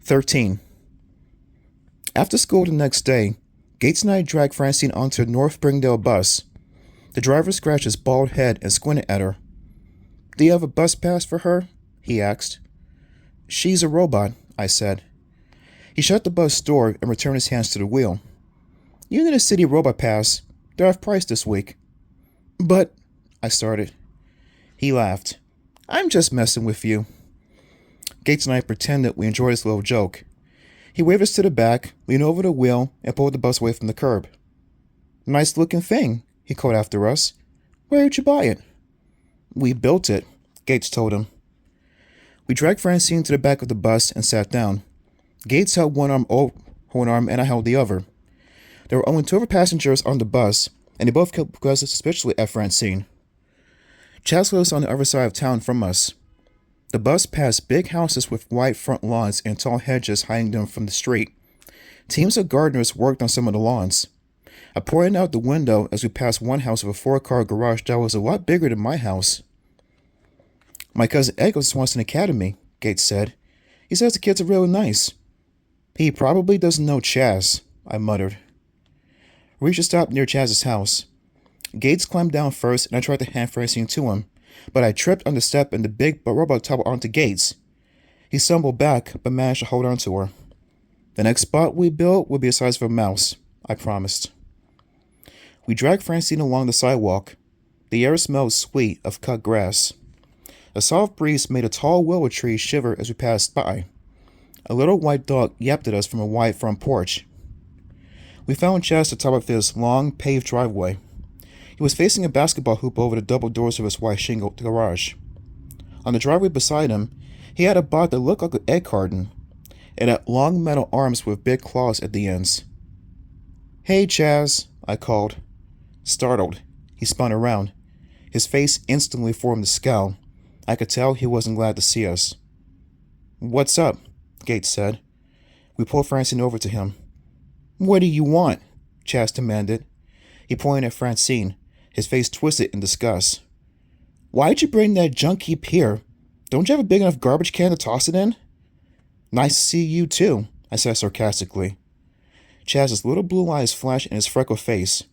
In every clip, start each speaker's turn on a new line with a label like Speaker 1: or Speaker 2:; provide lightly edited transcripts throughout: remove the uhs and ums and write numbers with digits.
Speaker 1: 13. After school the next day, Gates and I dragged Francine onto the North Springdale bus. The driver scratched his bald head and squinted at her. "Do you have a bus pass for her?" he asked. "She's a robot," I said. He shut the bus door and returned his hands to the wheel. "You need a city robot pass. They're off price this week." "But," I started. He laughed. "I'm just messing with you." Gates and I pretended we enjoyed this little joke. He waved us to the back, leaned over the wheel, and pulled the bus away from the curb. "Nice looking thing," he called after us. "Where did you buy it?" "We built it," Gates told him. We dragged Francine to the back of the bus and sat down. Gates held one arm and I held the other. There were only two other passengers on the bus, and they both glanced suspiciously at Francine. Chaz lives on the other side of town from us. The bus passed big houses with wide front lawns and tall hedges hiding them from the street. Teams of gardeners worked on some of the lawns. I pointed out the window as we passed one house with a 4-car garage that was a lot bigger than my house. "My cousin Ed goes to Swanson Academy," Gates said. "He says the kids are really nice." "He probably doesn't know Chaz," I muttered. We reached a stop near Chaz's house. Gates climbed down first, and I tried to hand Francine to him, but I tripped on the step and the big robot toppled onto Gates. He stumbled back, but managed to hold on to her. "The next spot we build will be the size of a mouse," I promised. We dragged Francine along the sidewalk. The air smelled sweet of cut grass. A soft breeze made a tall willow tree shiver as we passed by. A little white dog yapped at us from a wide front porch. We found Chaz at the top of this long, paved driveway. He was facing a basketball hoop over the double doors of his white shingled garage. On the driveway beside him, he had a bot that looked like an egg carton. It had long metal arms with big claws at the ends. "Hey, Chaz," I called. Startled, he spun around. His face instantly formed a scowl. I could tell he wasn't glad to see us. "What's up?" Gates said. We pulled Francine over to him. "What do you want?" Chaz demanded. He pointed at Francine, his face twisted in disgust. "Why'd you bring that junk heap here? Don't you have a big enough garbage can to toss it in?" "Nice to see you, too," I said sarcastically. Chaz's little blue eyes flashed in his freckled face.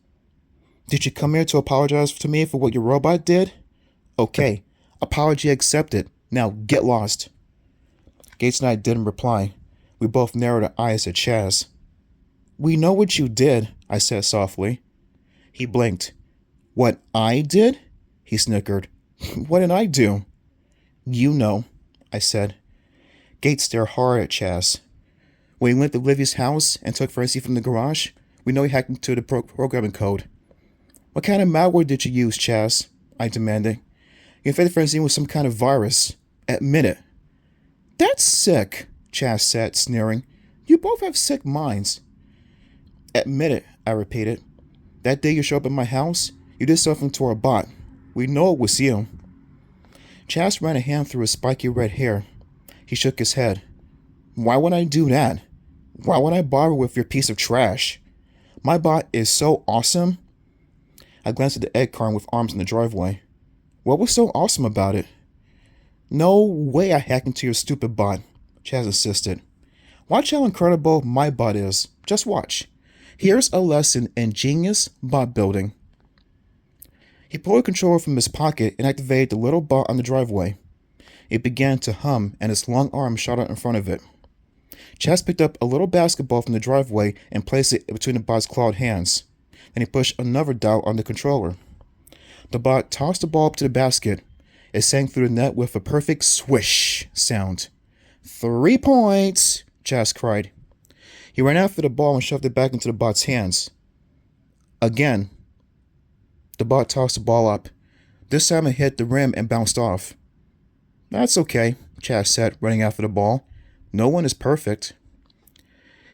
Speaker 1: "Did you come here to apologize to me for what your robot did? Okay, apology accepted. Now get lost." Gates and I didn't reply. We both narrowed our eyes at Chaz. "We know what you did," I said softly. He blinked. "What I did?" he snickered. "What did I do?" "You know," I said. Gates stared hard at Chaz. "When he went to Livy's house and took Francine from the garage, we know he hacked into the programming code." "What kind of malware did you use, Chaz?" I demanded. "You infected Francine with some kind of virus. Admit it." "That's sick," Chaz said, sneering. "You both have sick minds." "Admit it," I repeated. "That day you showed up at my house, you did something to our bot. We know it was you." Chaz ran a hand through his spiky red hair. He shook his head. "Why would I do that? Why would I bother with your piece of trash? My bot is so awesome." I glanced at the egg carton with arms in the driveway. What was so awesome about it? "No way I hacked into your stupid bot," Chaz insisted. "Watch how incredible my bot is. Just watch. Here's a lesson in genius bot building." He pulled a controller from his pocket and activated the little bot on the driveway. It began to hum, and its long arm shot out in front of it. Chaz picked up a little basketball from the driveway and placed it between the bot's clawed hands. Then he pushed another dial on the controller. The bot tossed the ball up to the basket. It sank through the net with a perfect swish sound. 3 points, Chaz cried. He ran after the ball and shoved it back into the bot's hands. Again. The bot tossed the ball up. This time it hit the rim and bounced off. "That's okay," Chaz said, running after the ball. "No one is perfect."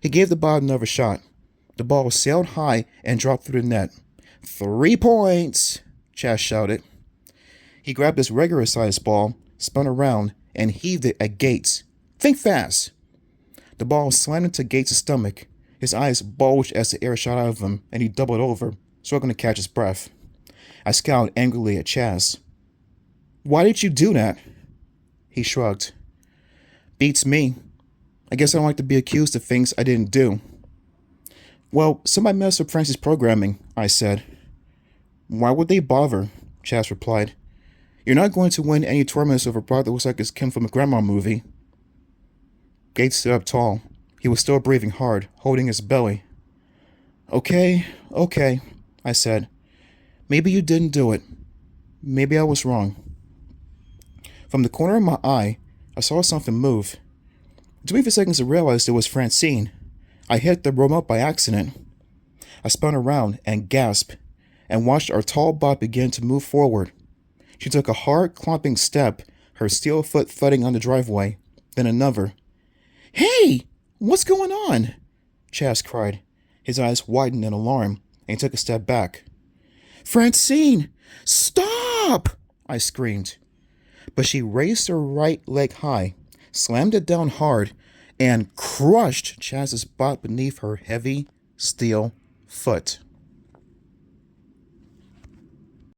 Speaker 1: He gave the ball another shot. The ball sailed high and dropped through the net. 3 points, Chaz shouted. He grabbed his regular-sized ball, spun around, and heaved it at Gates. "Think fast!" The ball slammed into Gates' stomach. His eyes bulged as the air shot out of him, and he doubled over, struggling to catch his breath. I scowled angrily at Chaz. "Why did you do that?" He shrugged. "Beats me. I guess I don't like to be accused of things I didn't do. Well, somebody messed up Francie's programming, I said. Why would they bother? Chaz replied. You're not going to win any tournaments over a product that looks like it's Kim from a grandma movie. Gates stood up tall. He was still breathing hard, holding his belly. Okay, I said. Maybe you didn't do it. Maybe I was wrong. From the corner of my eye, I saw something move. It took me a few seconds to realize it was Francine. I hit the remote by accident. I spun around and gasped, and watched our tall bot begin to move forward. She took a hard, clomping step, her steel foot thudding on the driveway, then another. Hey! What's going on? Chaz cried. His eyes widened in alarm, and he took a step back. Francine! Stop! I screamed. But she raised her right leg high, slammed it down hard, and crushed Chaz's bot beneath her heavy steel foot.